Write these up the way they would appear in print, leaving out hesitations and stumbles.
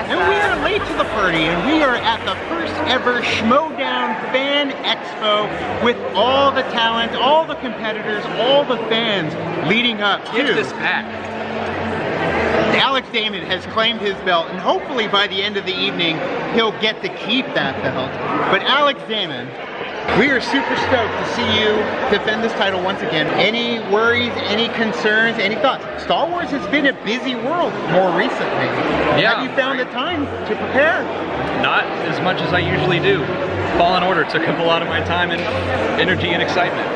And we are late to the party, and we are at the first ever Schmoedown Fan Expo with all the talent, all the competitors, all the fans leading up to this back. Alex Damon has claimed his belt, and hopefully by the end of the evening, he'll get to keep that belt. But Alex Damon, we are super stoked to see you defend this title once again. Any worries, any concerns, any thoughts? Star Wars has been a busy world more recently. Yeah. Have you found the time to prepare? Not as much as I usually do. Fallen Order took up a lot of my time and energy and excitement.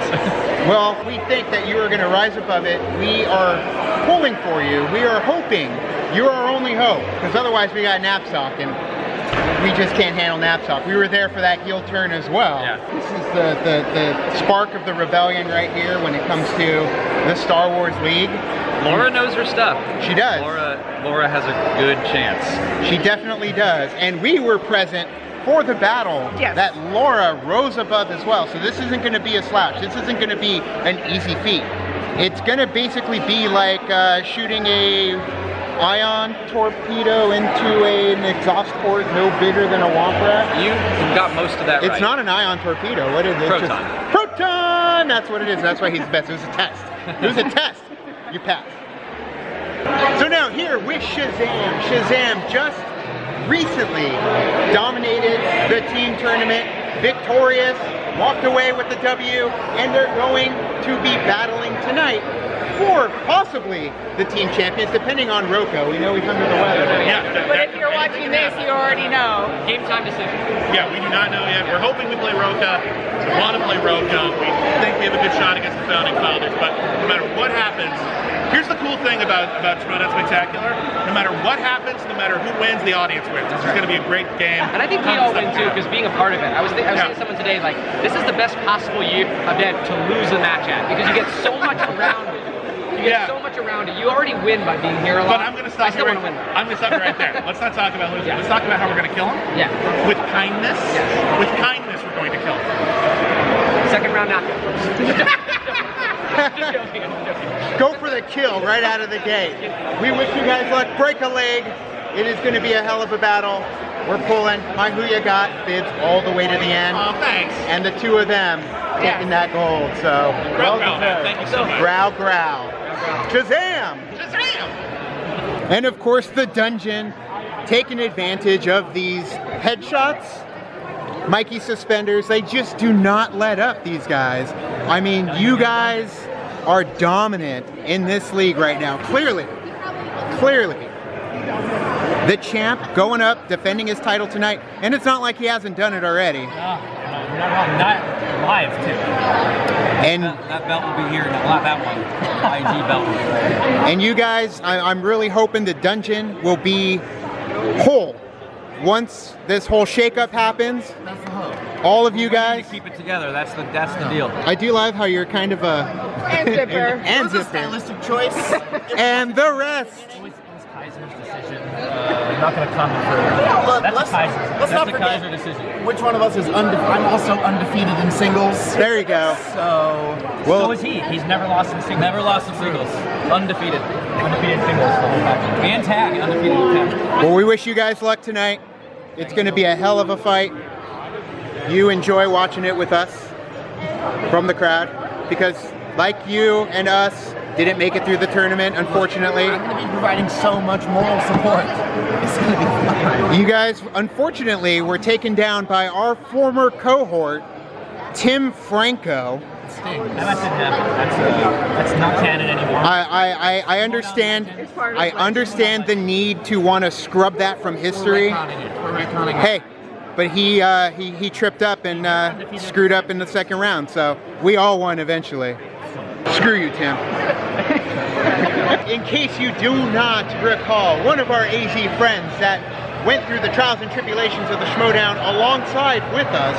Well, we think that you are going to rise above it. We are pulling for you. We are hoping. You're our only hope, because otherwise we got Knapsack, and we just can't handle Knapsack. We were there for that heel turn as well. Yeah. This is the spark of the rebellion right here when it comes to the Star Wars League. Laura knows her stuff. She does. Laura has a good chance. She definitely does. And we were present for the battle that Laura rose above as well. So this isn't going to be a slouch. This isn't going to be an easy feat. It's going to basically be like shooting a ion torpedo into an exhaust port no bigger than a womp rat. You got most of that right. It's not an ion torpedo. What is it? Proton. Proton! That's what it is. That's why he's the best. It was a test. It was a test. You passed. So now here with Shazam. Shazam just recently dominated the team tournament, victorious, walked away with the W, and they're going to be battling tonight for possibly the team champions, depending on Rocco. We know he's under the weather. Yeah, but if you're watching this, you already know. Game time decision. Yeah, we do not know yet. We're hoping we play Roca. We want to play Roca. We think we have a good shot against the Founding Fathers, but no matter what happens, here's the cool thing about Schmoedown Spectacular. No matter what happens, no matter who wins, the audience wins. This is going to be a great game. And I think we all win too, because being a part of it. I was saying to someone today, like, this is the best possible event to lose a match at, because you get so much around it. You get so much around it. You already win by being here a lot. But I'm going to stop you right there. I'm going to stop you right there. Let's not talk about losing. Let's talk about how we're going to kill him. Yeah. With kindness. Yes. With kindness, we're going to kill him. Second round knockout. Go for the kill right out of the gate. We wish you guys luck. Break a leg. It is going to be a hell of a battle. We're pulling. My Who Ya Got bids all the way to the end. Oh, thanks. And the two of them taking that gold. So, Growl, man. Thank you so much. Growl, growl. Shazam! Shazam! And of course, the dungeon taking advantage of these headshots. Mikey Suspenders, they just do not let up, these guys. I mean, you guys are dominant in this league right now. Clearly. The champ going up, defending his title tonight, and it's not like he hasn't done it already. Not live too. And that belt will be here, not that one. IG belt will be here. And you guys, I'm really hoping the dungeon will be whole. Once this whole shakeup happens, That's the hope. all of you guys, Keep it together. That's the deal. I do love how you're kind of a And zipper. and zipper. Stylistic choice. And the rest. It was Kaiser's decision. Not going to comment further. That's a Kaiser decision. Which one of us is undefeated? I'm also undefeated in singles. There you go. So, So is he. He's never lost in singles. Never lost in singles. Undefeated. Undefeated in singles the whole time. And tag. Undefeated in tag. Well, we wish you guys luck tonight. It's going to be a hell of a fight. You enjoy watching it with us from the crowd, because like you and us, didn't make it through the tournament, unfortunately. I'm going to be providing so much moral support. It's going to be fun. You guys, unfortunately, were taken down by our former cohort, Tim Franco. That didn't happen. That's not canon anymore. I understand. I understand the need to want to scrub that from history. We're retconning it. Hey, but he tripped up and screwed up in the second round. So we all won eventually. Screw you, Tim. In case you do not recall, one of our AZ friends that went through the trials and tribulations of the Schmoedown alongside with us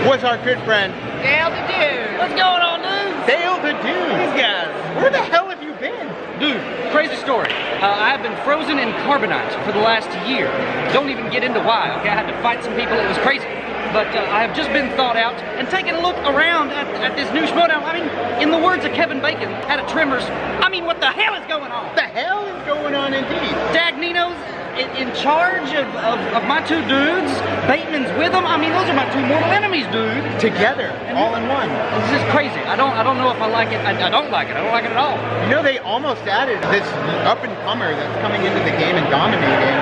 was our good friend Dale the Dude. What's going on, dude? Dale the Dude. These guys. Where the hell have you been? Dude, crazy story. I have been frozen in carbonite for the last year. Don't even get into why, okay? I had to fight some people, it was crazy. But I have just been thawed out and taking a look around at this new Schmoedown. I mean, in the words of Kevin Bacon at a Trimmers, I mean, what the hell is going on? What the hell is going on indeed? Dag Nino's, in charge of my two dudes. Bateman's with them. I mean, those are my two mortal enemies, dude. Together, all in one. This is crazy. I don't know if I like it. I don't like it. I don't like it at all. You know, they almost added this up-and-comer that's coming into the game and dominating.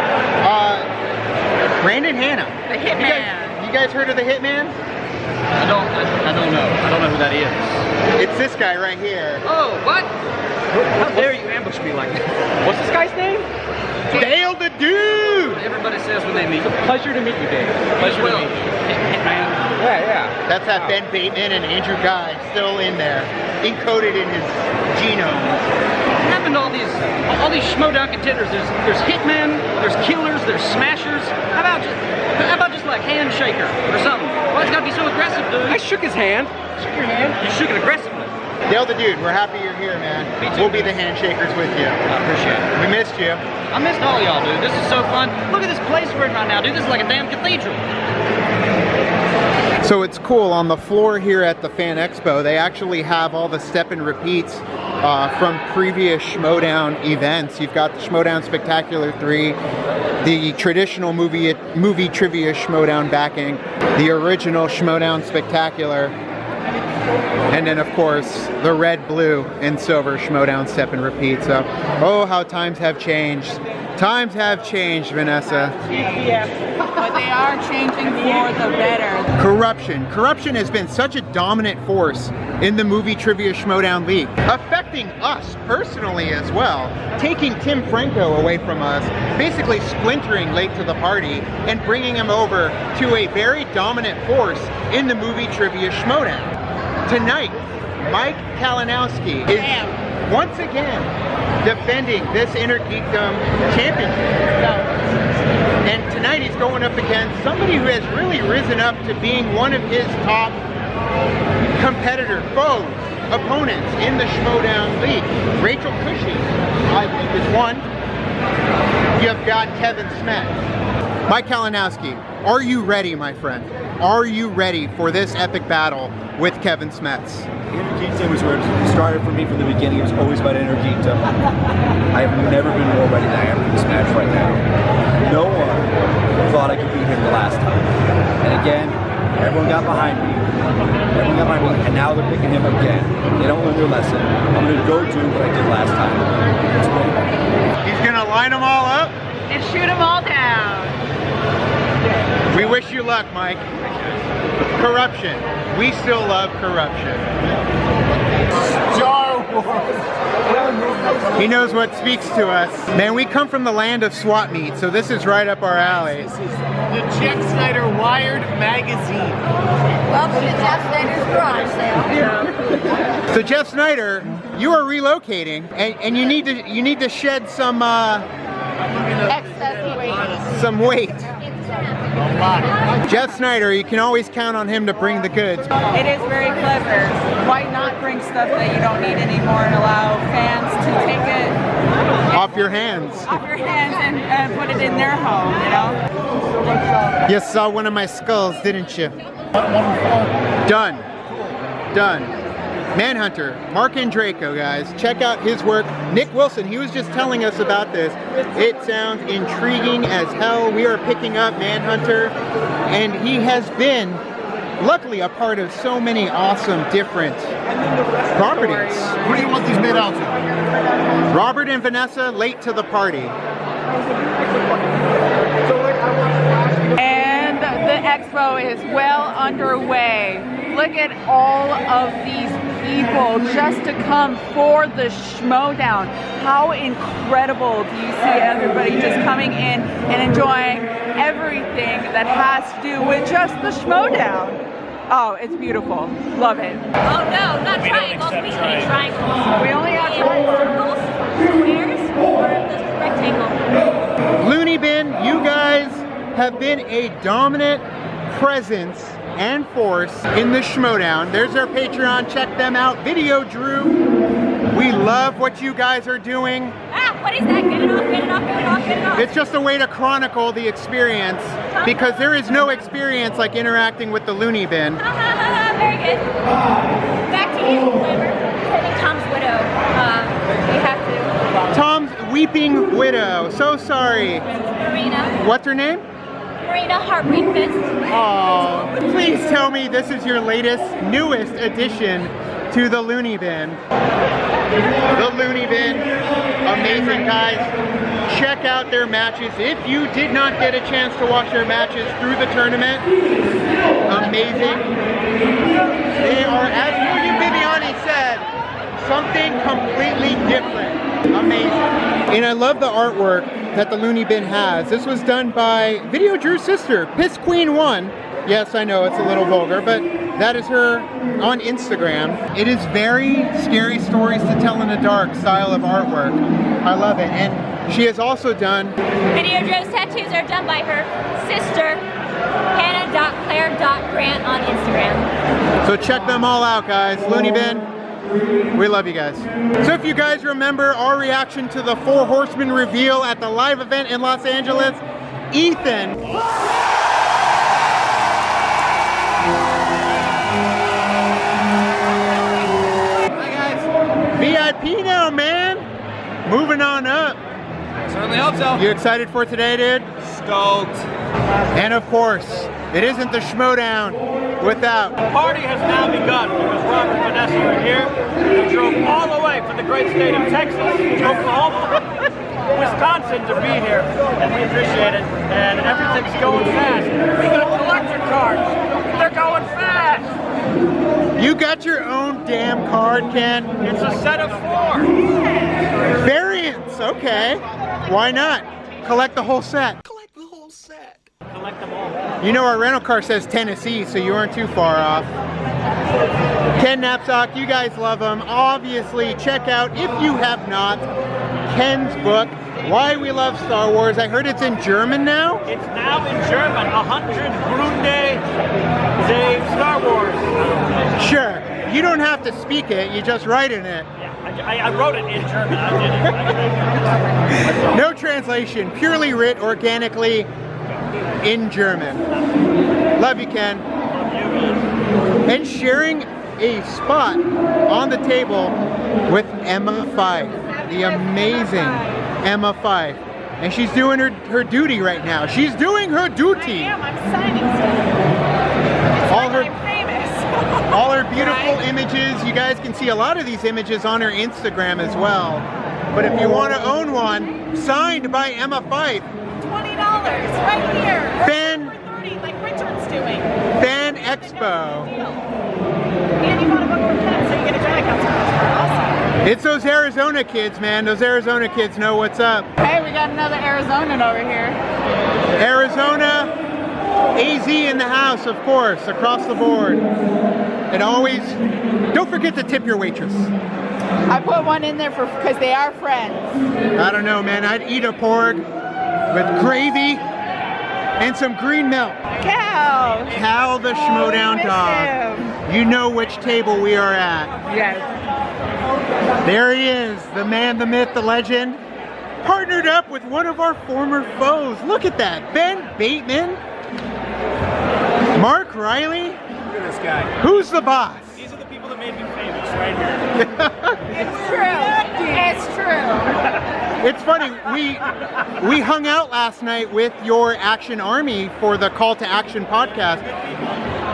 Brandon Hanna. The Hitman. You guys heard of the Hitman? I don't know. I don't know who that is. It's this guy right here. Oh, what? How dare you ambush me like that? What's this guy's name? Dale the Dude! Everybody says when they meet. Pleasure to meet you, Dave. Pleasure to meet you. Hitman. Yeah. That's that Ben Bateman and Andrew Guy still in there, encoded in his genome. What happened to all these Schmoedown contenders? There's Hitmen, there's Killers, there's Smashers. How about just like Handshaker or something? Why it's gotta be so aggressive, dude? I shook his hand. Shook your hand? You shook it aggressively. Dale the Dude, we're happy you're here, man. Me too. We'll be the handshakers with you. I appreciate it. We missed you. I missed all y'all, dude. This is so fun. Look at this place we're in right now, dude. This is like a damn cathedral. So it's cool, on the floor here at the Fan Expo, they actually have all the step and repeats from previous Schmoedown events. You've got the Schmoedown Spectacular 3, the traditional movie trivia Schmoedown backing, the original Schmoedown Spectacular, and then of course the red, blue, and silver Schmoedown step and repeat. So, oh, how times have changed. Times have changed, Vanessa. But they are changing for the better. Corruption. Corruption has been such a dominant force in the movie trivia Schmoedown League, affecting us personally as well, taking Tim Franco away from us, basically splintering Late to the Party and bringing him over to a very dominant force in the movie trivia Schmoedown. Tonight, Mike Kalinowski is once again defending this Inner Geekdom championship. And tonight he's going up against somebody who has really risen up to being one of his top foes, opponents in the Schmoedown League. Rachel Cushing, I think, is one. You've got Kevin Smith. Mike Kalinowski, are you ready, my friend? Are you ready for this epic battle with Kevin Smets? Inner Geekdom was where it started for me from the beginning. It was always about Inner Geekdom. I have never been more ready than I am for this match right now. No one thought I could beat him the last time. And again, everyone got behind me. And now they're picking him again. They don't learn their lesson. I'm going to go do what I did last time. Let's win. He's going to line them all up. And shoot them all down. We wish you luck, Mike. Corruption. We still love corruption. Star Wars! He knows what speaks to us. Man, we come from the land of swap meet, so this is right up our alley. This is the Jeff Snyder Wired magazine. Welcome to Jeff Snyder's garage sale. So Jeff Snyder, you are relocating, and you need to shed some Excess weight. some weight. Jeff Snyder, you can always count on him to bring the goods. It is very clever. Why not bring stuff that you don't need anymore and allow fans to take it Off your hands. off your hands and put it in their home, you know? You saw one of my skulls, didn't you? Done. Manhunter, Mark Andraco, guys. Check out his work. Nick Wilson, he was just telling us about this. It sounds intriguing as hell. We are picking up Manhunter, and he has been, luckily, a part of so many awesome different properties. Who do you want these made out to? Robert and Vanessa, Late to the Party. And the expo is well underway. Look at all of these people just to come for the Schmoedown. How incredible do you see everybody just coming in and enjoying everything that has to do with just the Schmoedown? Oh, it's beautiful. Love it. Oh no, not triangles. We need triangles. We only have triangles. Squares or the rectangle. Looney Bin, you guys have been a dominant presence and force in the Schmoedown. There's our Patreon, check them out. Video Drew, we love what you guys are doing. Ah, what is that? Get it off, get it off, get it off, get it off. It's just a way to chronicle the experience, because there is no experience like interacting with the Looney Bin. Very good. Back to you, Clever. I think Tom's widow. We have to. Tom, we Weeping Widow. So sorry. Marina. What's her name? Marina Heartbreak Fist. Oh, please tell me this is your latest, newest addition to the Looney Bin. The Looney Bin, amazing guys. Check out their matches. If you did not get a chance to watch their matches through the tournament, amazing. They are, as William Bibiani said, something completely different. Amazing. And I love the artwork that the Looney Bin has. This was done by Video Drew's sister, Piss Queen 1. Yes, I know it's a little vulgar, but that is her on Instagram. It is very scary stories to tell in the dark style of artwork. I love it. And she has also done Video Drew's tattoos are done by her sister, Hannah.Claire.Grant on Instagram. So check them all out, guys. Looney Bin, we love you guys. So if you guys remember our reaction to the 4 Horsemen reveal at the live event in Los Angeles, Ethan. Hi guys. VIP now, man. Moving on up. Certainly hope so. You excited for today, dude? Stoked. And of course, it isn't the Schmoedown without. The party has now begun because Robert and Vanessa are here. We drove all the way from the great state of Texas, Oklahoma, Wisconsin to be here, and we appreciate it. And everything's going fast. We got collector cards. They're going fast. You got your own damn card, Ken. It's a set of 4. Variants, okay. Why not? Collect the whole set. Collect the whole set. Collect them all. You know our rental car says Tennessee, so you aren't too far off. Ken Knapsack, you guys love him. Obviously, check out, if you have not, Ken's book, Why We Love Star Wars. I heard it's in German now? It's now in German. 100 Gründe de Star Wars. Sure. You don't have to speak it, you just write in it. Yeah, I wrote it in German. I did it. No translation, purely writ organically in German. Love you, Ken. And sharing a spot on the table with Emma Fife, the amazing Emma Fife. And she's doing her duty right now. She's doing her duty. I'm signing soon. All her, I'm famous. all her beautiful images. You guys can see a lot of these images on her Instagram as well. But if you want to own one, signed by Emma Fife, $20 right here. Fan, For 30 like Richard's doing. Fan Expo. And you bought a book for Ken, so you get a drag out. Awesome. It's those Arizona kids, man. Those Arizona kids know what's up. Hey, we got another Arizonan over here. Arizona, AZ in the house, of course, across the board. And always, don't forget to tip your waitress. I put one in there because they are friends. I don't know, man. I'd eat a porg with gravy and some green milk. Cal. Cal the Schmoedown miss dog. him. You know which table we are at. Yes. There he is, the man, the myth, the legend. Partnered up with one of our former foes. Look at that. Ben Bateman. Mark Riley. Look at this guy. Who's the boss? These are the people that made me famous right here. It's true. It's true. It's funny, we hung out last night with your Action Army for the Call to Action podcast.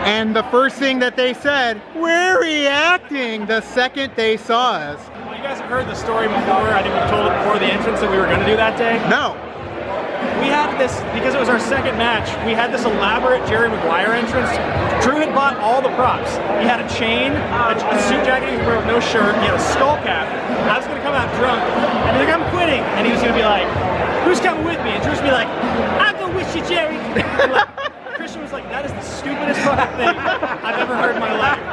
And the first thing that they said, we're reacting the second they saw us. Well, you guys have heard the story before. I think we told it before the entrance that we were going to do that day. No. We had this, because it was our second match, we had this elaborate Jerry Maguire entrance. Drew had bought all the props. He had a chain, a suit jacket, he was wearing no shirt, he had a skull cap. I was going to come out drunk, and he's like, I'm quitting. And he was going to be like, who's coming with me? And Drew's going to be like, I'll go with you, Jerry. Christian was like, that is the stupidest fucking thing I've ever heard in my life.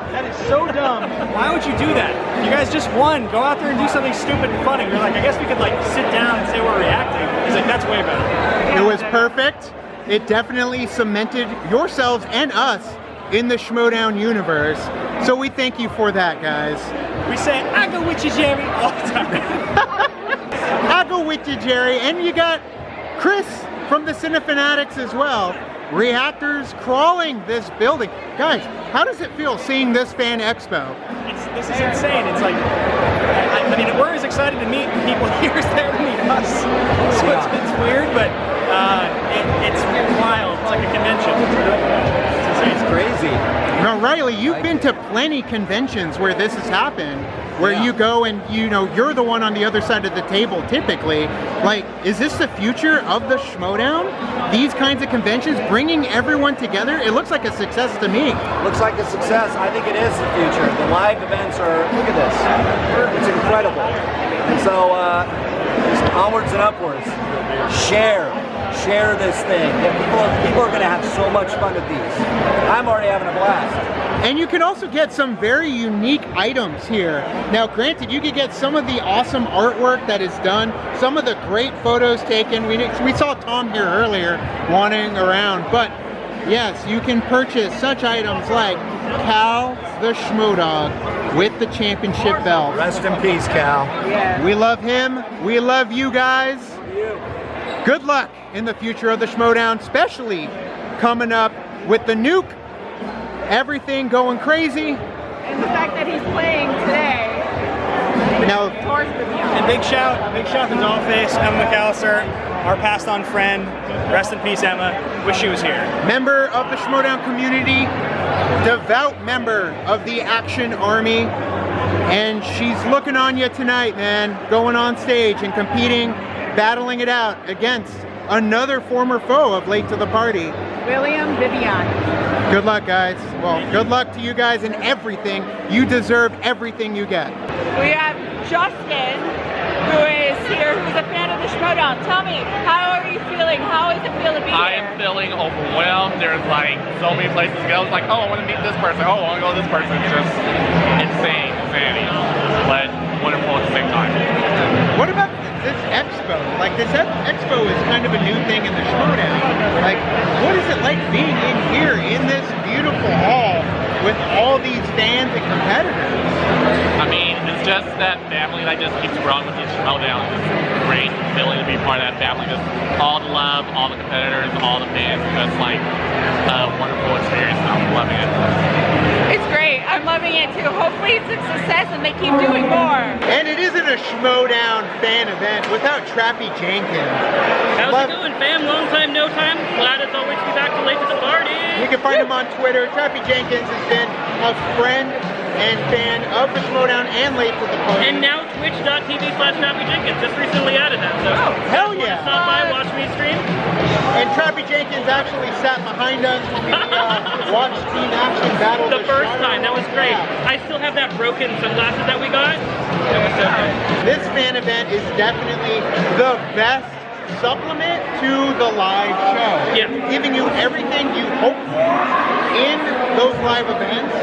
That is so dumb. Why would you do that? You guys just won. Go out there and do something stupid and funny. We're like, I guess we could like sit down and say we're reacting. He's like, that's way better. It was perfect. It definitely cemented yourselves and us in the Schmoedown universe. So we thank you for that, guys. We say, I go with you, Jerry, all the time. I'll go with you, Jerry. And you got Chris from the Cinefanatics as well. Reactors crawling this building. Guys, how does it feel seeing this Fan Expo? This is insane. It's like, I mean, we're as excited to meet people here as they meet us. So it's weird, but it's wild. It's like a convention. It's crazy. Now, Riley, you've been to plenty conventions where this has happened, where you go and you're the one on the other side of the table typically. Like, is this the future of the Schmoedown? These kinds of conventions, bringing everyone together? It looks like a success to me. Looks like a success. I think it is the future. The live events are, look at this. It's incredible. And so, just onwards and upwards. Share this thing. People are going to have so much fun with these. I'm already having a blast. And you can also get some very unique items here. Now, granted, you could get some of the awesome artwork that is done, some of the great photos taken. We saw Tom here earlier wandering around, but yes, you can purchase such items like Cal the Schmoedog with the championship belt. Rest in peace, Cal. Yeah. We love him. We love you guys. Good luck in the future of the Schmoedown, especially coming up with the nuke. Everything going crazy. And the fact that he's playing today. Now, And big shout to Dollface, Emma McAllister, our passed on friend. Rest in peace, Emma. Wish she was here. member of the Schmoedown community, devout member of the Action Army, and she's looking on you tonight, man, going on stage and competing, battling it out against another former foe of Late to the Party. William Vivian. Good luck, guys. Well, good luck to you guys in everything. You deserve everything you get. We have Justin, who is here, who's a fan of the Schmoedown. Tell me, how are you feeling? How does it feel to be I here? am feeling overwhelmed. There's like so many places to go. It's like, oh, I want to meet this person. Oh, I want to go to this person. It's just insanity, but wonderful at the same time. What about this Expo? Like, this Expo is kind of a new thing in the Schmoedown. Like, what is it like being in here in this beautiful hall with all these fans and competitors? I mean, it's just that family that just keeps growing with each Schmoedown. It's a great feeling to be part of that family. Just all the love, all the competitors, all the fans. Just like a wonderful experience. I'm loving it. It's great. I'm loving it too. Hopefully it's a success and they keep doing more. And it isn't a Schmoedown fan event without Trappy Jenkins. How's it going, fam? Long time, no time. Glad as always to be back to Late to the Party. You can find him on Twitter. Trappy Jenkins has been a friend and fan of the Schmoedown and Late to the Party. And now twitch.tv/TrappyJenkins. Just recently added that. So hell yeah. Stop by, watch me stream. And Trappy Jenkins actually sat behind us when we watched Team Action battle The first time, that was great. I still have that broken sunglasses that we got. That was so good. This fan event is definitely the best supplement to the live show. Yeah. Giving you everything you hope for in those live events.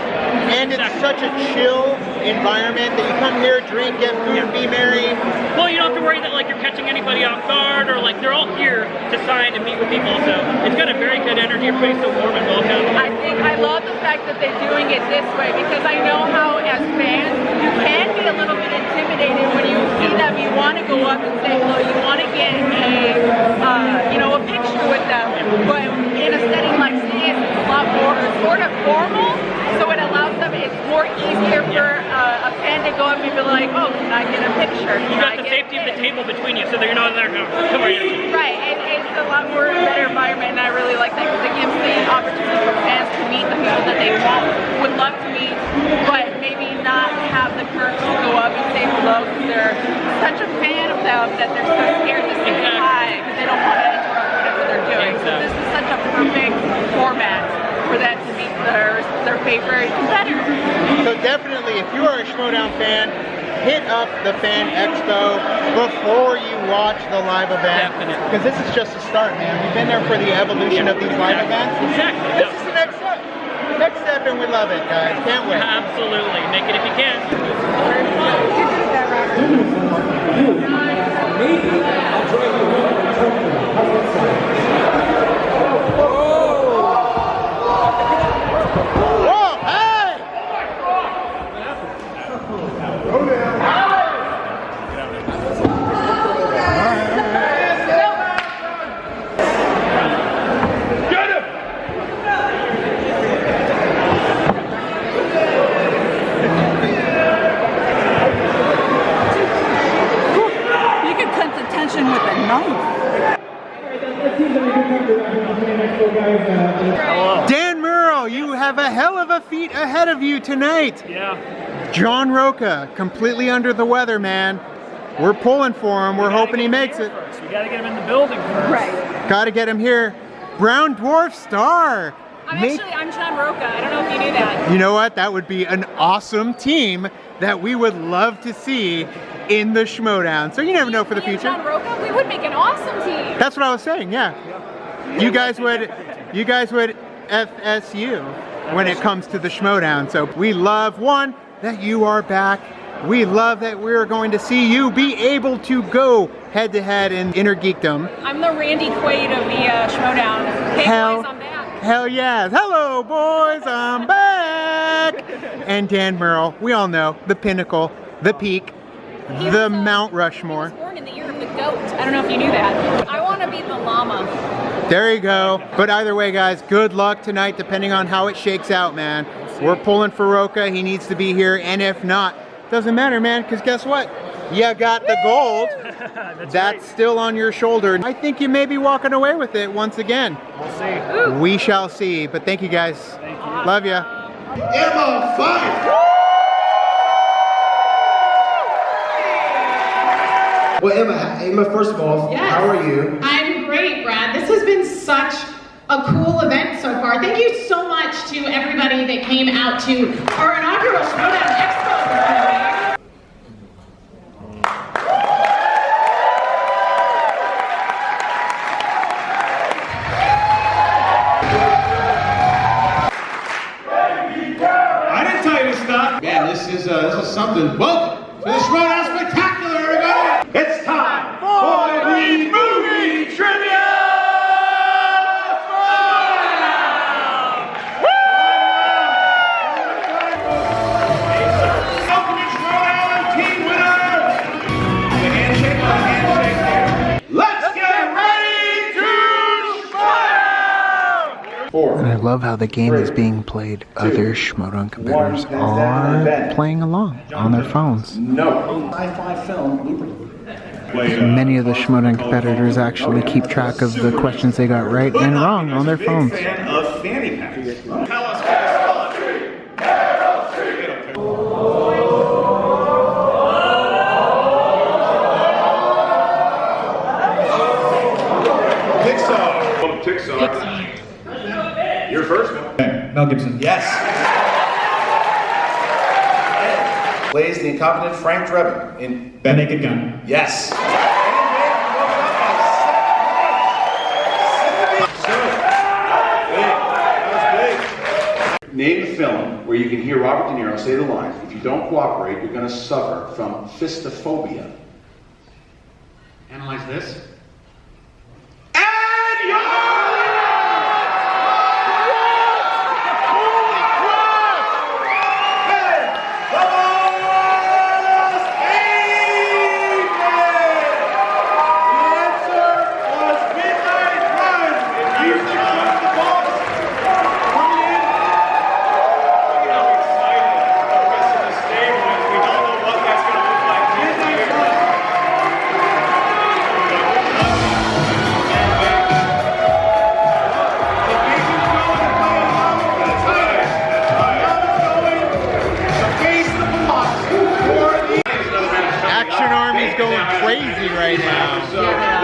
And it's such a chill environment that you come here, drink, get food, be merry. Well, you don't have to worry that like you're catching anybody off guard or like they're all here to sign and meet with people. So it's got a very good energy. Everybody's so warm and welcome. I love the fact that they're doing it this way because I know how as fans you can be a little bit intimidated when you see them. You want to go up and say hello. You want to get a picture with them. But in a setting like this, it's a lot more sort of formal. So it allows them, it's more easier for a fan to go up and be like, oh, can I get a picture? You got the safety of the table between you so that you're not there going, come on. Right, and it's a lot more better environment, and I really like that because it gives the opportunity for fans to meet the people that they would love to meet, but maybe not have the courage to go up and say hello because they're such a fan of them that they're so scared to say hi because they don't want to interrupt whatever they're doing. So this is such a perfect format for them to meet their favorite competitors. So definitely, if you are a Schmoedown fan, hit up the Fan Expo before you watch the live event. Because this is just a start, man. We've been there for the evolution of these live events. Exactly. This is the next step. Next step, and we love it, guys. Can't wait. Absolutely. Make it if you can. feet ahead of you tonight. Yeah. John Roca, completely under the weather, man. We're pulling for him. We're hoping he makes it. We gotta get him in the building first. Right. Gotta get him here. Brown Dwarf Star. I'm John Roca. I don't know if you knew that. You know what? That would be an awesome team that we would love to see in the Schmoedown. So you never know for the future. John Roca, we would make an awesome team. That's what I was saying, yeah. You guys would FSU when it comes to the Schmoedown. So we love, one, that you are back. We love that we're going to see you be able to go head to head in Inner Geekdom. I'm the Randy Quaid of the Schmoedown. Hey boys, I'm back. Hell yes. Hello boys, I'm back. And Dan Merle, we all know, the pinnacle, the peak, the Mount Rushmore. He was born in the year of the goat. I don't know if you knew that. I want to be the llama. There you go. But either way, guys, good luck tonight, depending on how it shakes out, man. We're pulling for Roca. He needs to be here. And if not, doesn't matter, man, because guess what? You got the gold. That's still on your shoulder. I think you may be walking away with it once again. We'll see. We shall see. But thank you, guys. Thank you. Love ya. Emma, fight! Well, Emma, first of all, how are you? I'm great, Brad. This has been such a cool event so far. Thank you so much to everybody that came out to our inaugural Schmoedown Expo. I didn't tell you to stop. Man, this is something. Welcome to the Schmoedown Spectacular, everybody! It's time for the movie trivia! Welcome to Schmoedown team winners! The handshake. Let's get ready to Schmoedown! And I love how the game is being played. Other Schmoedown competitors are playing along on their phones. No. Sci-fi film. Many of the Schmoedown competitors actually keep track of the questions they got right and wrong on their phones. Fan of fanny packs. Tell us Pixar. You're first. Mel Gibson. Yes. Plays the incompetent Frank Drebin in The Naked Gun. Yes. Name the film where you can hear Robert De Niro say the lines, if you don't cooperate, you're going to suffer from fistophobia. Analyze this. And you're... Action Army's going crazy right now. Wow.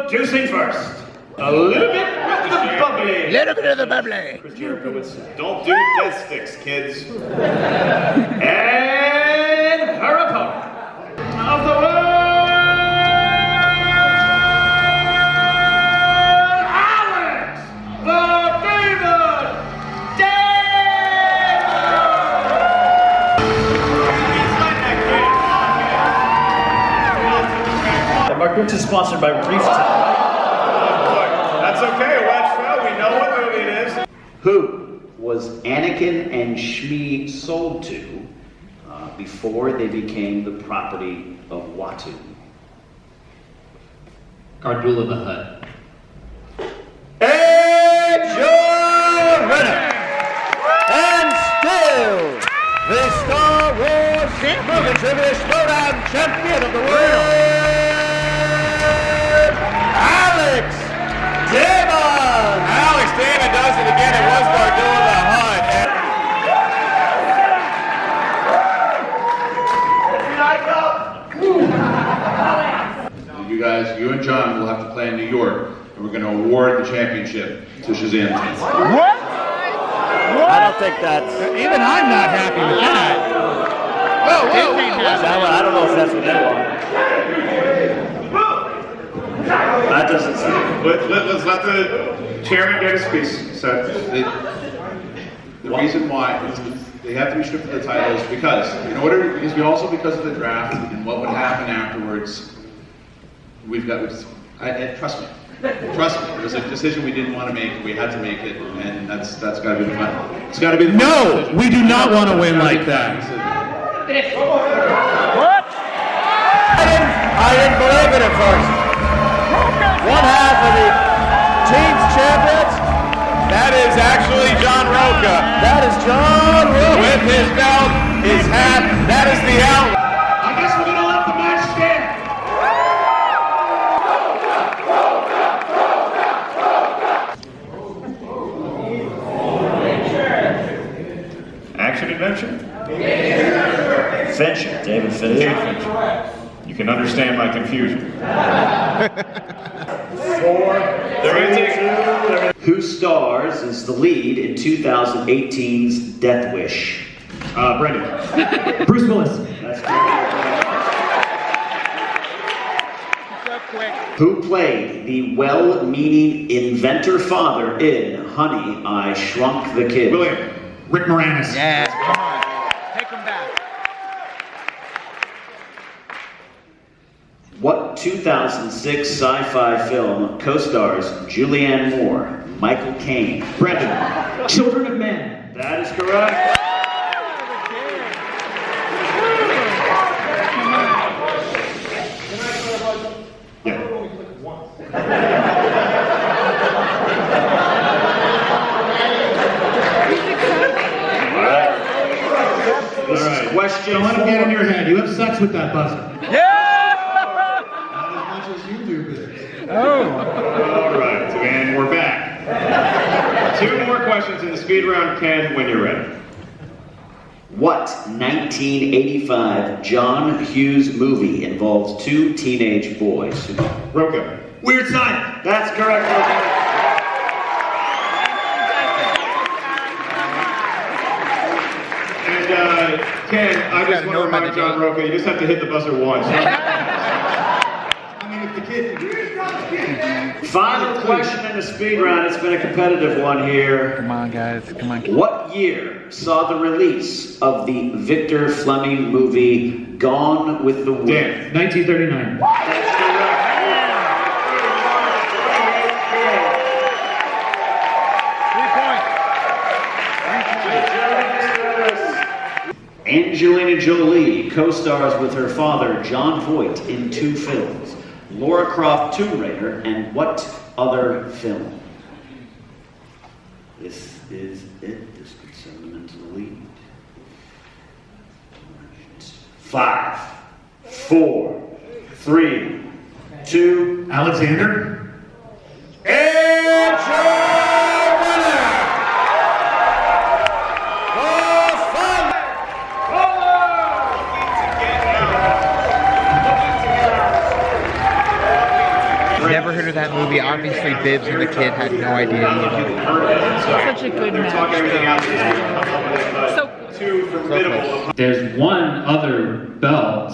Introducing first, a little bit of the bubbly. Little bit of the bubbly. Chris Jericho would say, don't do death sticks, kids. And her opponent of the world, Alex the Demon Dave! Mark Brooks is sponsored by Reef Tech. That's okay, watch out, we know what movie it is. Who was Anakin and Shmi sold to before they became the property of Watu? Cardula the Hutt. And your winner, and still champion. Moving to the Schmoedown champion of the world, Alex Damon. Alex Damon does it again. It was Bardula the Hunt. You guys, you and John will have to play in New York, and we're going to award the championship to Shazam. What? I don't think that's. Even I'm not happy with that. Whoa, This ain't happening. I don't know if that's what they want. That doesn't seem. Let's let the chairman get his piece. So the reason why they have to be stripped of the titles because because of the draft and what would happen afterwards. We've got. Trust me. Trust me. It was a decision we didn't want to make. We had to make it, and that's got to be the final. It's got to be the final decision. We do not want to win like that. What? I didn't believe it at first. One half of the team's champions. That is actually John Roca. That is John Roca. With his belt, his hat, that is the outlet. I guess we're gonna let the match stand. Action adventure? Fincher, David Fincher. You can understand my confusion. 4, 3, 2. Who stars as the lead in 2018's Death Wish? Brendan. Bruce Willis. That's correct. Who played the well-meaning inventor father in Honey, I Shrunk the Kid? William. Rick Moranis. Yeah, come on. Take him back. What 2006 sci-fi film co-stars Julianne Moore, Michael Caine? Brendan. Children of Men. That is correct. This is question Don't let him get in your head. You have sex with that buzzer. Yeah! Not as much as you do, bitch. Oh. All right, and we're back. 2 more questions in the speed round, Ken, when you're ready. What 1985 John Hughes movie involves 2 teenage boys? Roca. Weird Science. That's correct, Roca. And Ken, I just want to remind John Roca, you just have to hit the buzzer once. I mean, if the kid. Final question in the speed round. It's been a competitive one here. Come on, guys. Come on. What year saw the release of the Victor Fleming movie Gone with the Wind? Dan. 1939. That's correct. Angelina Jolie co-stars with her father, John Voight, in 2 films. Lara Croft Tomb Raider, and what other film? This is it. This could send them into the lead. 5, 4, 3, 2. Alexander. And Never heard of that movie. Obviously, Bibbs and the kid had no idea either. Such a good match. So There's one other belt.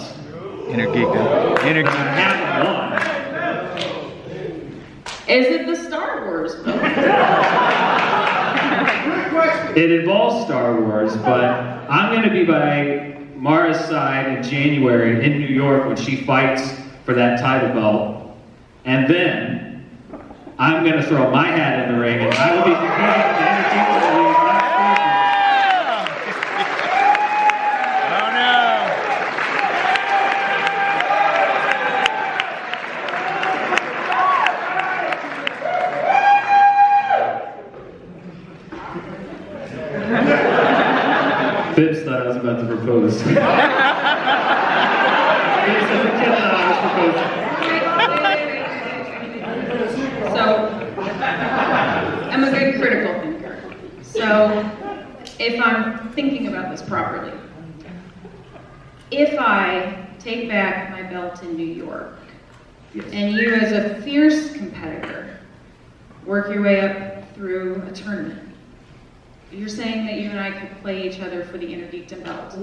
Inner Geekdom. Inner Is it the Star Wars book? It involves Star Wars, but I'm going to be by Mara's side in January in New York when she fights for that title belt. And then I'm going to throw my hat in the ring and I will be competing in the Entertainment League next season. Bibbs thought I was about to propose. thinking about this properly. If I take back my belt in New York, and you as a fierce competitor work your way up through a tournament, you're saying that you and I could play each other for the Intergeekdom belt.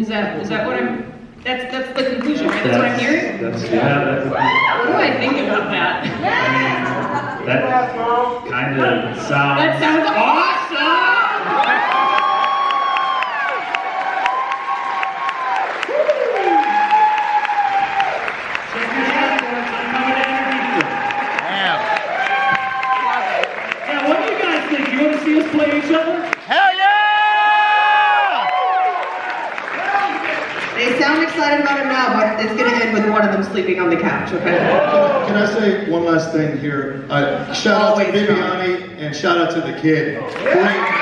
Is that what I'm, that's the conclusion, right? That's what I'm hearing? That's, yeah, What do I think about that? that kind of sounds... That sounds awesome! Yeah, what do you guys think? You want to see us play each other? Hell yeah! They sound excited about it now, but it's going to end with one of them sleeping on the couch, okay? Can I say one last thing here? Shout out to Viviani and shout out to the kid. Great.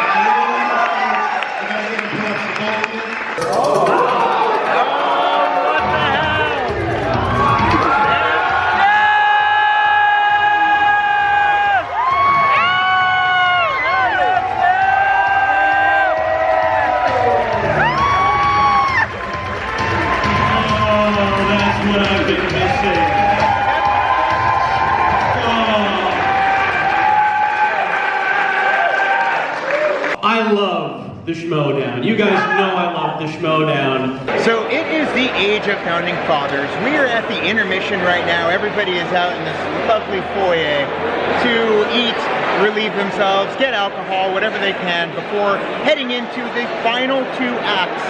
I love the Schmoedown. You guys know I love the Schmoedown. So it is the age of founding fathers. We are at the intermission right now. Everybody is out in this lovely foyer to eat, relieve themselves, get alcohol, whatever they can before heading into the final 2 acts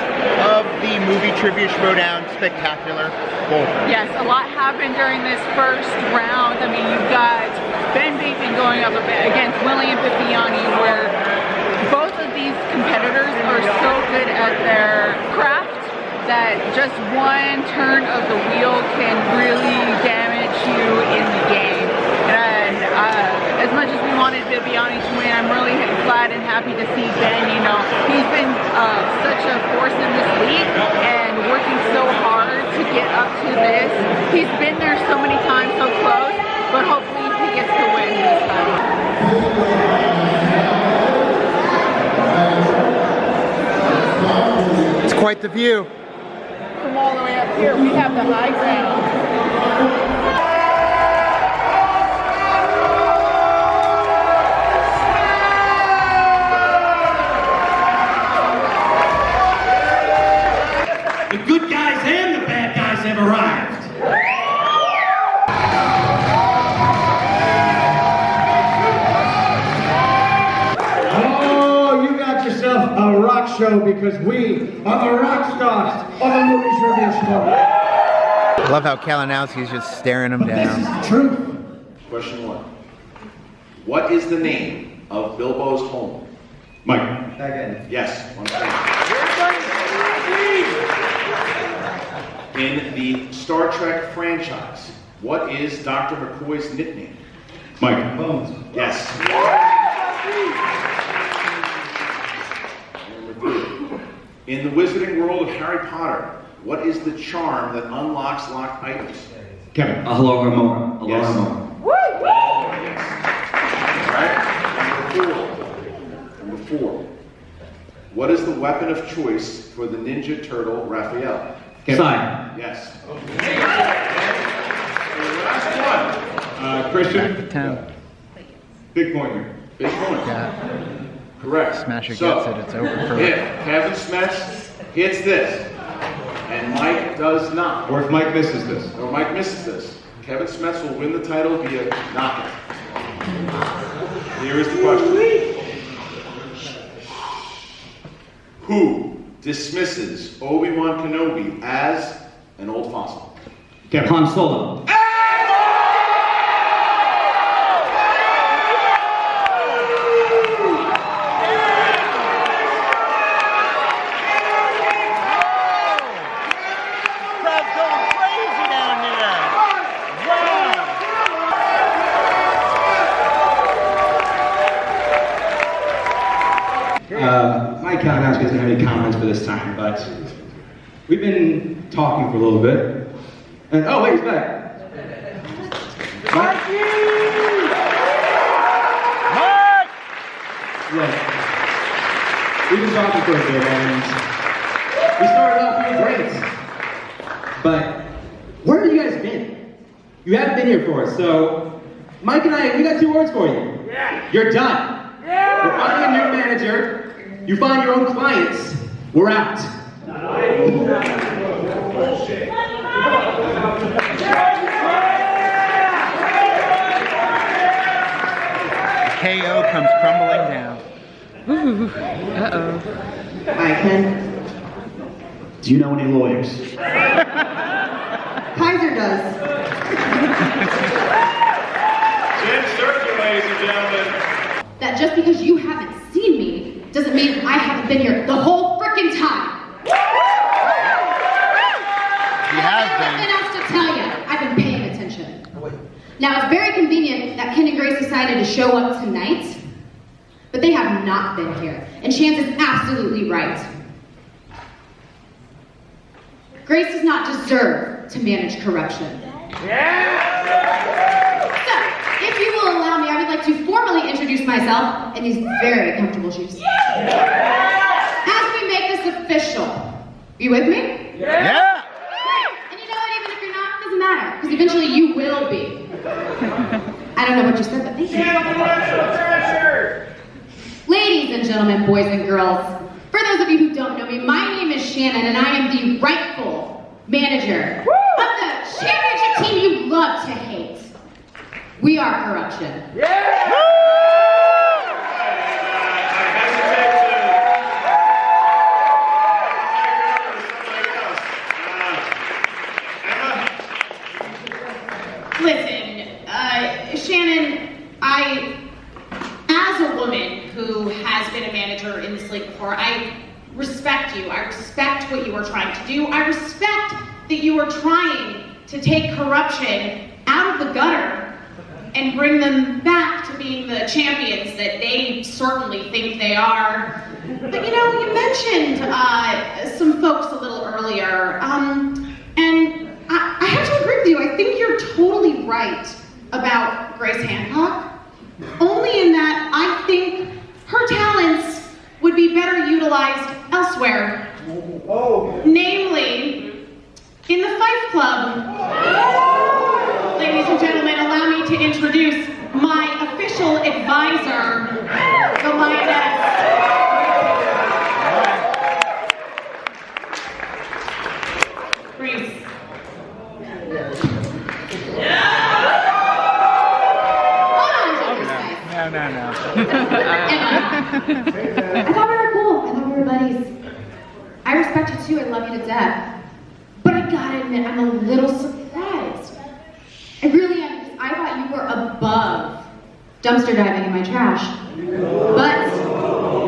of the movie Trivia Schmoedown Spectacular Bowl. Yes, a lot happened during this first round. I mean, you've got Ben Bateman going up against William Viviani, where both of these competitors are so good at their craft that just one turn of the wheel can really damage you in the game. And as much as we wanted Viviani to win, I'm really glad and happy to see Ben. You know, he's been such a force in this league and working so hard to get up to this. He's been there so many times, so close, but hopefully he gets to win this time. It's quite the view. From all the way up here, we have the high ground. The good guys and the bad guys have arrived. Oh, you got yourself a rock show because we are the rock stars of the movie Trivia Schmoedown. I love how Kalinowski's just staring him down. This is the truth. Question 1. What is the name of Bilbo's home? Mike. Yes. 1 point. In the Star Trek franchise, what is Dr. McCoy's nickname? Mike. Bones. Yes. Number 3. In the Wizarding World of Harry Potter, what is the charm that unlocks locked items? Kevin. Hello, Ramona. Hello, Yes. Ramona. Right? Number 4. What is the weapon of choice for the Ninja Turtle Raphael? Sign. Yes. Christian. 10. Big point here. Big point. Yeah. Correct. Smasher So, gets it, it's over for if Kevin Smets hits this, and Mike does not, Or if Mike misses this. or Mike misses this, Kevin Smets will win the title via knockout. Here is the question. Who dismisses Obi-Wan Kenobi as an old fossil? Kevin. Han Solo. Crowd's going crazy down here. Mike Kalinowski doesn't have any comments for this time, but we've been talking for a little bit. And oh, wait, he's back. Look, we've been talking for a bit, and we started off real great. But where have you guys been? You haven't been here for us, so Mike and I, we got 2 words for you. Yeah. You're done. Yeah. We're finding a new manager. You find your own clients. We're out. KO comes crumbling down. Ooh. Uh-oh. Hi, Ken. Do you know any lawyers? Kaiser does. Jim Sturgeon, ladies and gentlemen. That just because you haven't seen me doesn't mean I haven't been here the whole frickin' time. You have been. Nothing else to tell you. I've been paying attention. Now, it's very convenient that Ken and Grace decided to show up tonight, but they have not been here. And Chance is absolutely right. Grace does not deserve to manage corruption. So, if you will allow me, I would like to formally introduce myself in these very comfortable shoes. As we make this official. You with me? Yeah! And you know what, even if you're not, it doesn't matter, because eventually you will be. I don't know what you said, but thank you. Ladies and gentlemen, boys and girls, for those of you who don't know me, my name is Shannon, and I am the rightful manager of the championship team you love to hate. We are corruption. Yeah! Listen, Shannon, as a woman who has been a manager in this league before, I respect you. I respect what you are trying to do. I respect that you are trying to take corruption out of the gutter and bring them back to being the champions that they certainly think they are. But you know, you mentioned some folks a little earlier, and I have to agree with you. I think you're totally right about Grace Hancock. Only in that I think her talents would be better utilized elsewhere. Namely, in the Fife Club. Ladies and gentlemen, allow me to introduce my official advisor, the Lioness. Grace. No. I thought we were cool. I thought we were buddies. I respect you too. I love you to death. But I gotta admit, I'm a little surprised. I really am, because I thought you were above dumpster diving in my trash. But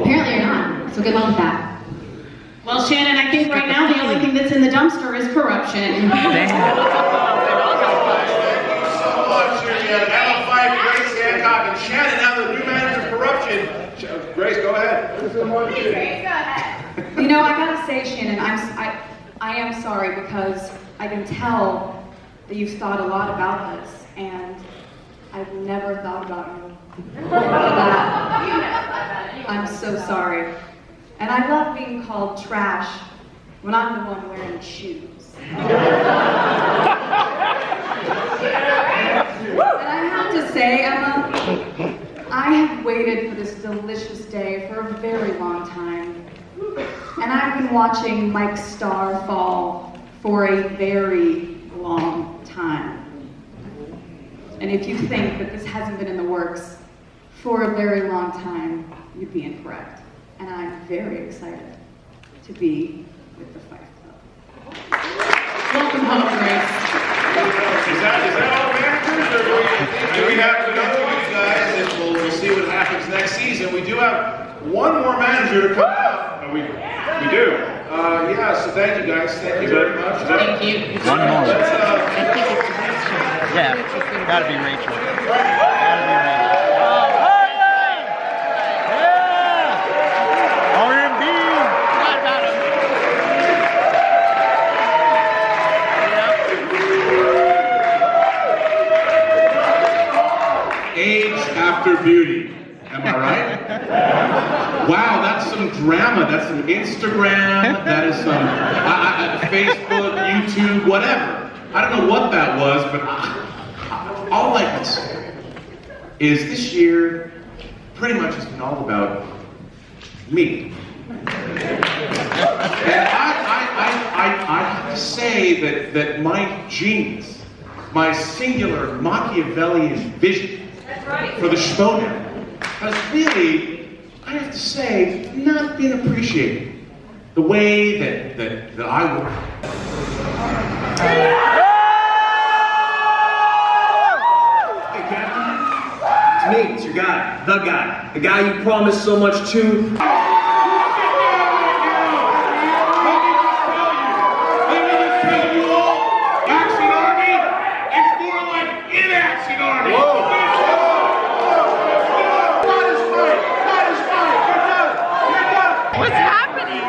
apparently you're not. So good luck with that. Well, Shannon, I think right now the only thing that's in the dumpster is corruption. Thank you so much. Emma Fife, Grace Hancock, and Shannon, now the new manager of corruption. Grace, go ahead. Please, Grace, go ahead. You know, I gotta say, Shannon, I am sorry, because I can tell that you've thought a lot about this, and I've never thought about you. I'm so sorry. And I love being called trash when I'm the one wearing shoes. And I have to say, Emma, I have waited for this delicious day for a very long time. And I've been watching Mike's star fall for a very long time. And if you think that this hasn't been in the works for a very long time, you'd be incorrect. And I'm very excited to be with the Fife Club. Welcome home, Grace. Is that all managers, or do we have another one, you guys? And we'll see what happens next season. We do have one more manager to come out. We do. Yeah, so thank you guys. Thank you very much. Thank you. One more. Yeah, gotta be Rachel. Gotta be Rachel. R&B. Forgot about him. Age after beauty. am I right? Wow, that's some drama. That's some Instagram. That is some Facebook, YouTube, whatever. I don't know what that was, but all I can say is this year pretty much has been all about me. And I have to say that my genius, my singular Machiavellian vision for the Schmoedown has really, I have to say, not been appreciated the way that I would. Hey, Captain. It's me, it's your guy, the guy you promised so much to. What's happening?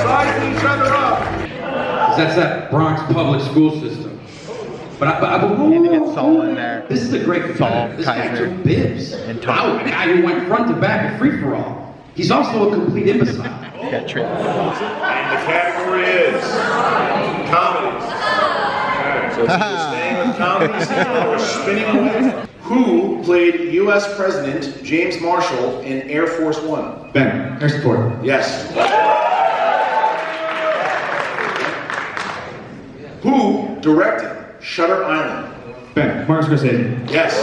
Size each other up. That's that Bronx public school system. But Need to get Saul in there. this is a great competitor. This guy's Joe Bibbs. And Tom. A guy who went front to back at free-for-all. He's also a complete imbecile. Got tricked. And the category is comedies. Okay, so we're staying with comedies and we're spinning away. Who played U.S. President James Marshall in Air Force One? Ben, Harrison Ford. Yes. Who directed Shutter Island? Ben, Martin Scorsese. Yes.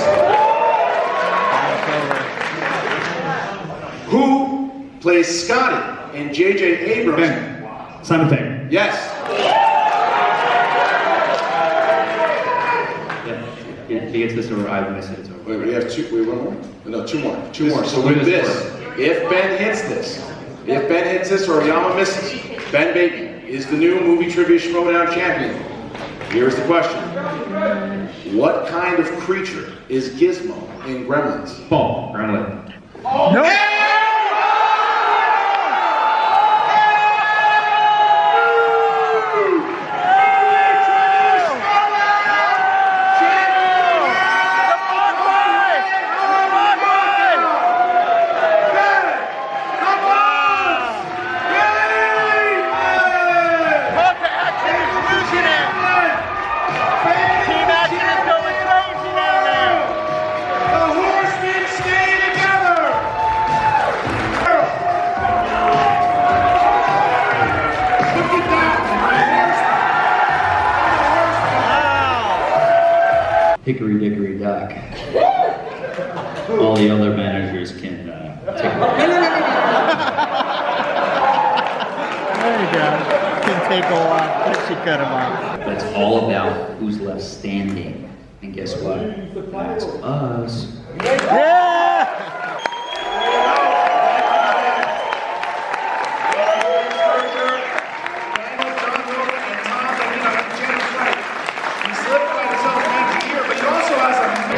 Who plays Scotty in J.J. Abrams? Ben, Simon Pegg. Yes. If he gets this over, I miss it. It's over. Wait, we have two. Wait, one more? No, two more. Two more. So with this, if Ben hits this, or Yama misses, Ben Bateman is the new movie trivia Schmoedown champion. Here's the question: what kind of creature is Gizmo in Gremlins? Ball. Gremlin. No. Hickory dickory dock. All the other managers can take a walk. There you go. Can take a walk. But she cut him off. But it's all about who's left standing. And guess what? That's us. Yeah!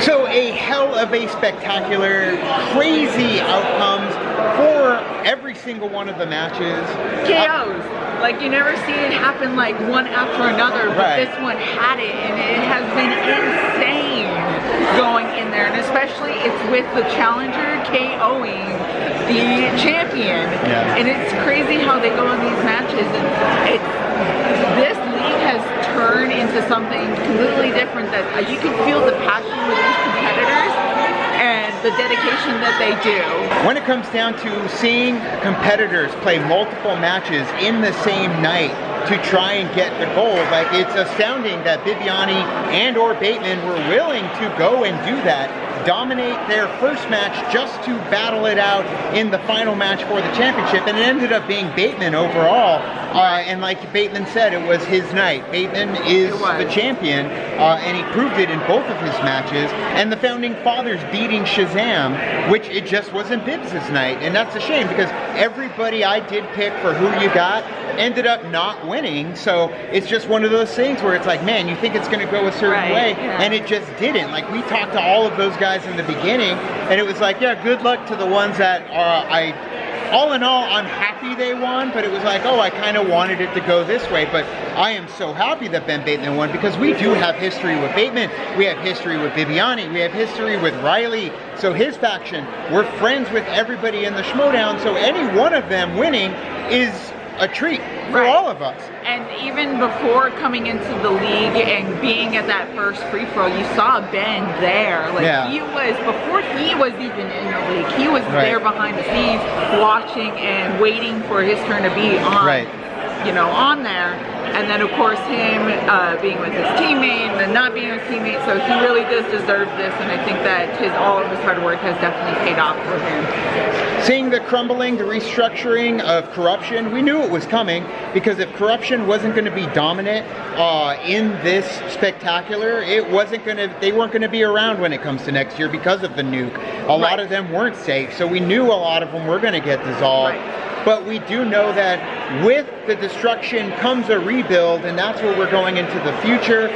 So a hell of a spectacular, crazy outcomes for every single one of the matches. KOs. Like you never see it happen like one after another, but Right. this one had it, and it has been insane going in there, and especially it's with the challenger KOing the champion, Yeah. and it's crazy how they go in these matches, and this league has turned into something completely different that you can feel the passion with these competitors and the dedication that they do. When it comes down to seeing competitors play multiple matches in the same night to try and get the gold, like it's astounding that Bibiani and or Bateman were willing to go and do that, dominate their first match just to battle it out in the final match for the championship, and it ended up being Bateman overall. And like Bateman said, it was his night. Bateman is the champion, and he proved it in both of his matches. And the Founding Fathers beating Shazam, which it just wasn't Bibbs' night, and that's a shame because everybody I did pick for who you got ended up not winning. So it's just one of those things where it's like, man, you think it's going to go a certain way, and it just didn't. Like we talked to all of those guys in the beginning, and it was like, yeah, good luck to the ones that I all in all, I'm happy they won, but it was like, oh, I kind of wanted it to go this way. But I am so happy that Ben Bateman won, because we do have history with Bateman. We have history with Bibiani. We have history with Riley. So his faction, we're friends with everybody in the Schmoedown. So any one of them winning is a treat for all of us. And even before coming into the league and being at that first free throw, you saw Ben there. Like he was, before he was even in the league, he was there behind the scenes watching and waiting for his turn to be on, you know, on there. And then of course him being with his teammate and then not being with his teammate, so he really does deserve this, and I think that all of his hard work has definitely paid off for him. Seeing the crumbling, the restructuring of corruption, we knew it was coming, because if corruption wasn't going to be dominant in this spectacular, it wasn't going to, they weren't going to be around when it comes to next year because of the nuke. A lot of them weren't safe, so we knew a lot of them were going to get dissolved. But we do know that with the destruction comes a rebuild, and that's where we're going into the future.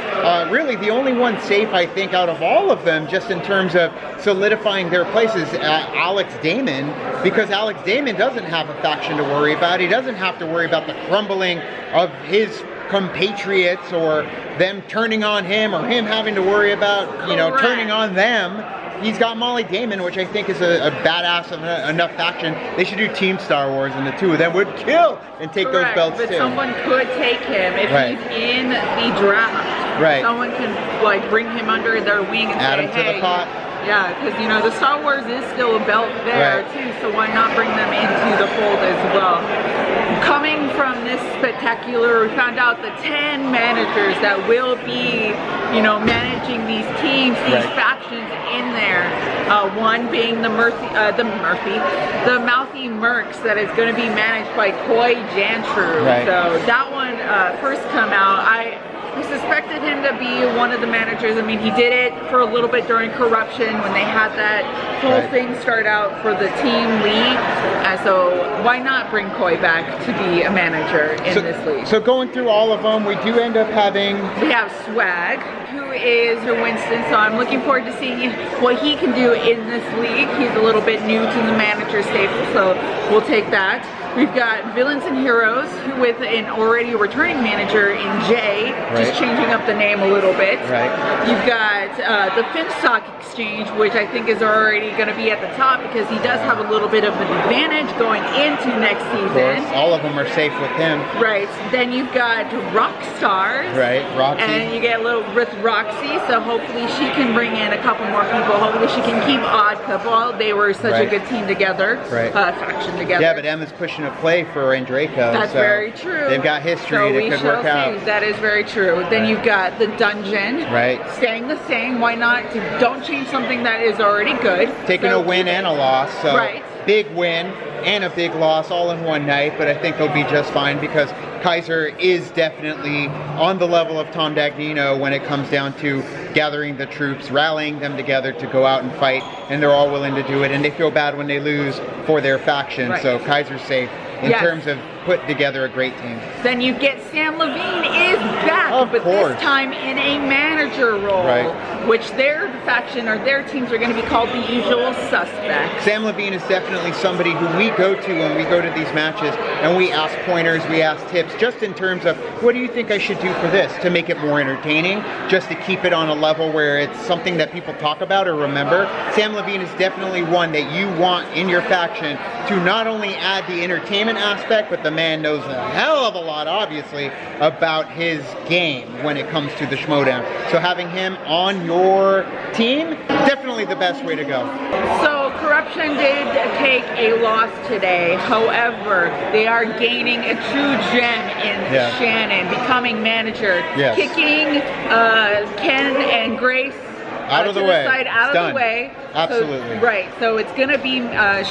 Really, the only one safe, I think, out of all of them, just in terms of solidifying their places, Alex Damon, because Alex Damon doesn't have a faction to worry about. He doesn't have to worry about the crumbling of his compatriots or them turning on him or him having to worry about, you know, turning on them. He's got Molly Damon, which I think is a badass enough faction. They should do Team Star Wars, and the two of them would kill and take those belts but too. Someone could take him if he's in the draft. Someone can like bring him under their wing and add say, him to hey, the pot. Yeah, because you know the Star Wars is still a belt there too, so why not bring them into the fold as well? Coming from this spectacular, we found out the 10 managers that will be, you know, managing these teams, these factions in there. One being the Mouthy Mercs that is going to be managed by Koi Jantru. So that one first come out. I suspected him to be one of the managers. I mean, he did it for a little bit during corruption when they had that whole thing start out for the team league. So why not bring Koi back to be a manager in this league? So going through all of them, we do end up having... We have Swag, who is Winston, so I'm looking forward to seeing what he can do in this league. He's a little bit new to the manager stable, so we'll take that. We've got Villains and Heroes, who with an already returning manager in Jay, just changing up the name a little bit. You've got the Finstock Exchange, which I think is already going to be at the top because he does have a little bit of an advantage going into next season. All of them are safe with him. Then you've got Rockstars. Roxy. And you get a little with Roxy, so hopefully she can bring in a couple more people. Hopefully she can keep Odd Couple. They were such a good team together, faction together. Yeah, but Emma's pushing a play for Andreyko. That's so very true. They've got history so that could work out. That is very true. Then you've got the Dungeon. Staying the same. Why not? Don't change something that is already good. Taking a win and a loss. So big win and a big loss all in one night, but I think they'll be just fine because Kaiser is definitely on the level of Tom Dagnino when it comes down to gathering the troops, rallying them together to go out and fight, and they're all willing to do it, and they feel bad when they lose for their faction, so Kaiser's safe in terms of putting together a great team. Then you get Sam Levine is back, but this time in a manager role, which their faction or their teams are going to be called the Usual Suspects. Sam Levine is definitely somebody who we go to when we go to these matches, and we ask pointers, we ask tips, just in terms of what do you think I should do for this to make it more entertaining, just to keep it on a level where it's something that people talk about or remember. Sam Levine is definitely one that you want in your faction to not only add the entertainment aspect, but the man knows a hell of a lot, obviously, about his game when it comes to the Schmoedown. So having him on your team, definitely the best way to go. So Corruption did take a loss today. However, they are gaining a true gem in Shannon, becoming manager, kicking Ken and Grace out of the way. Out of the way. Absolutely. So it's going to be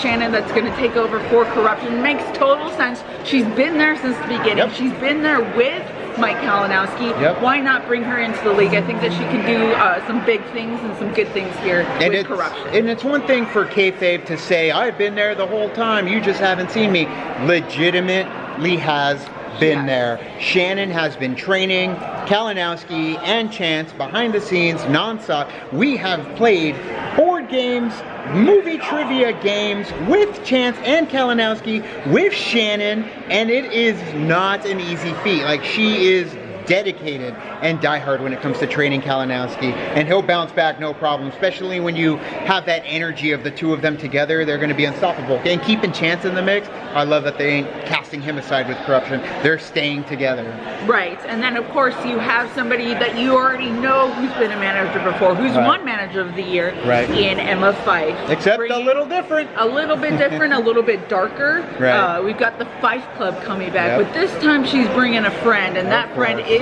Shannon that's going to take over for Corruption. It makes total sense. She's been there since the beginning. She's been there with Mike Kalinowski. Why not bring her into the league? I think that she can do some big things and some good things here with Corruption. And it's one thing for kayfabe to say, I've been there the whole time, you just haven't seen me. Legitimately has been there. Shannon has been training Kalinowski and Chance behind the scenes nonstop. We have played 4 board games, movie trivia games with Chance and Kalinowski, with Shannon, and it is not an easy feat. Like, she is dedicated and diehard when it comes to training Kalinowski, and he'll bounce back no problem, especially when you have that energy of the two of them together. They're going to be unstoppable. And keeping Chance in the mix, I love that they ain't casting him aside with corruption. They're staying together. Right, and then of course you have somebody that you already know who's been a manager before, who's won Manager of the Year in Emma Fife. Except a little different. A little bit different, a little bit darker. Right. We've got the Fife Club coming back, but this time she's bringing a friend, and that friend is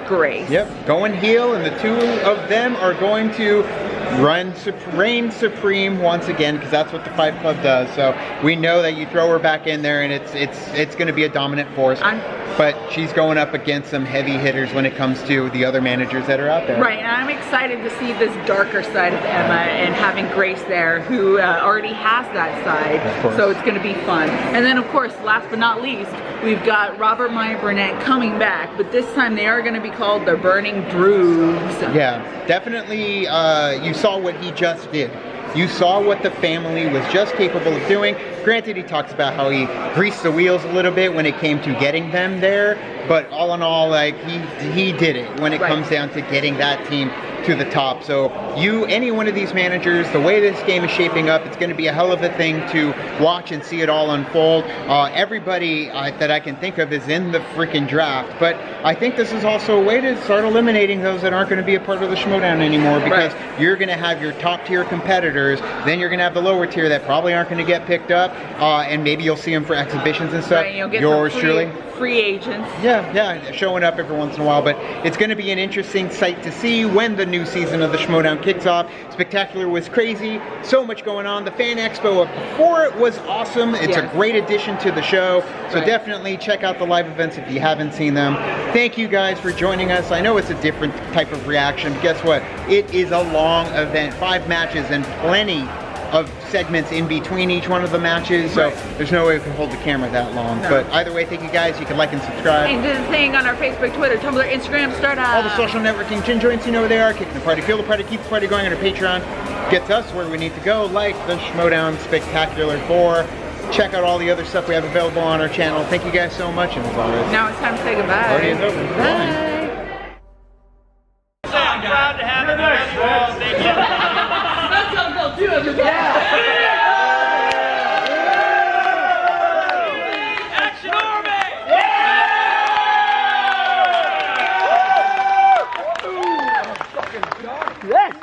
Grace. Yep, going heel, and the two of them are going to reign supreme once again, because that's what the Fife Club does. So we know that you throw her back in there, and it's going to be a dominant force. But she's going up against some heavy hitters when it comes to the other managers that are out there. Right, and I'm excited to see this darker side of Emma and having Grace there, who already has that side. Of course. So it's going to be fun. And then, of course, last but not least, we've got Robert Meyer Burnett coming back, but this time they are going to be called the Burning Droogs. Yeah, definitely. You saw what he just did. You saw what the family was just capable of doing. Granted, he talks about how he greased the wheels a little bit when it came to getting them there, but all in all, like, he did it when it comes down to getting that team to the top. So any one of these managers, the way this game is shaping up, it's going to be a hell of a thing to watch and see it all unfold. Everybody that I can think of is in the freaking draft, but I think this is also a way to start eliminating those that aren't going to be a part of the Schmoedown anymore, because you're going to have your top tier competitors, then you're going to have the lower tier that probably aren't going to get picked up, and maybe you'll see them for exhibitions and stuff. Right, you'll get Yours some truly. Free agents. Yeah, showing up every once in a while, but it's going to be an interesting sight to see when the new season of the Schmoedown kicks off. Spectacular was crazy, so much going on. The Fan Expo before it was awesome. It's a great addition to the show, so definitely check out the live events if you haven't seen them. Thank you guys for joining us. I know it's a different type of reaction, but guess what? It is a long event, 5 matches and plenty of segments in between each one of the matches, so there's no way we can hold the camera that long. But either way, thank you guys. You can like and subscribe. And do the thing on our Facebook, Twitter, Tumblr, Instagram, Startup. All the social networking gin joints, you know where they are. Kicking the party, feel the party, keep the party going on our Patreon. Gets us where we need to go, like the Schmoedown Spectacular 4. Check out all the other stuff we have available on our channel. Thank you guys so much, and as always, now it's time to say goodbye. Party is over. Bye. I'm proud to have you all. Thank you. That's how I'm going to do it. Action Army! Yes!